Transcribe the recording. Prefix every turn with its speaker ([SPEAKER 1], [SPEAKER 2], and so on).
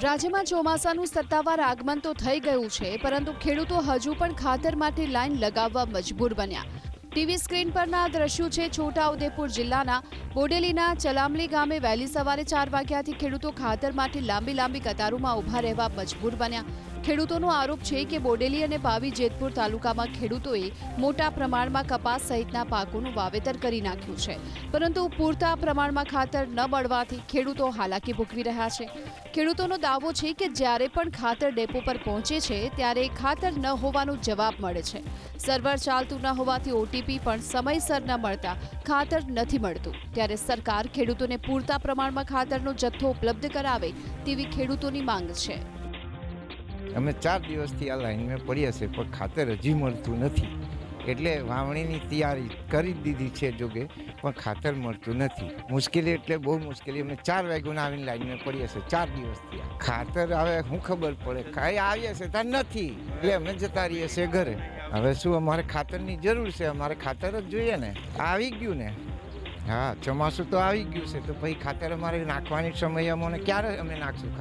[SPEAKER 1] રાજ્યમાં ચોમાસાનું સત્તાવાર આગમન તો થઈ ગયું છે, પરંતુ ખેડૂતો હજુ પણ ખાતર માટે લાઈન લગાવવા મજબૂર બન્યા. ટીવી સ્ક્રીન પરના આ દ્રશ્યો છે છોટાઉદેપુર જિલ્લાના બોડેલીના ચલામલી ગામે વહેલી સવારે 4 વાગ્યાથી ખેડૂતો ખાતર માટે લાંબી કતારોમાં ઊભા રહેવા મજબૂર બન્યા. ખેડૂતોનો આરોપ છે કે બોડેલી અને પાવી જેતપુર તાલુકામાં ખેડૂતોએ મોટા પ્રમાણમાં કપાસ સહિતના પાકોનું વાવેતર કરી નાખ્યું છે, પરંતુ પૂરતા પ્રમાણમાં ખાતર ન મળવાથી ખેડૂતો હાલાકી ભોગવી રહ્યા છે. ખેડૂતોનો દાવો છે કે જ્યારે પણ ખાતર ડેપો પર પહોંચે છે ત્યારે ખાતર ન હોવાનો જવાબ મળે છે. સર્વર ચાલતું ન હોવાથી ઓટીપી પણ સમયસર ન મળતા ખાતર નથી મળતું. ત્યારે સરકાર ખેડૂતોને પૂરતા પ્રમાણમાં ખાતરનો જથ્થો ઉપલબ્ધ કરાવે તેવી ખેડૂતોની માંગ છે.
[SPEAKER 2] અમે 4 દિવસથી આ લાઈનમાં પડ્યા છે, પણ ખાતર હજી મળતું નથી. એટલે વાવણીની તૈયારી કરી દીધી છે જોકે, પણ ખાતર મળતું નથી. મુશ્કેલી એટલે બહુ મુશ્કેલી. અમે 4 વાગ્યાના આવીને લાઈનમાં પડ્યા છે 4 દિવસથી. ખાતર હવે શું ખબર પડે, કાંઈ આવીએ છે ત્યાં નથી, એટલે અમે જતા રહીએ છીએ ઘરે. હવે શું, અમારે ખાતરની જરૂર છે, અમારે ખાતર જ જોઈએ ને. આવી ગયું ને, હા ચોમાસું તો આવી ગયું છે, તો પછી ખાતર અમારે નાખવાની સમય અમને ક્યારે અમે નાખશું?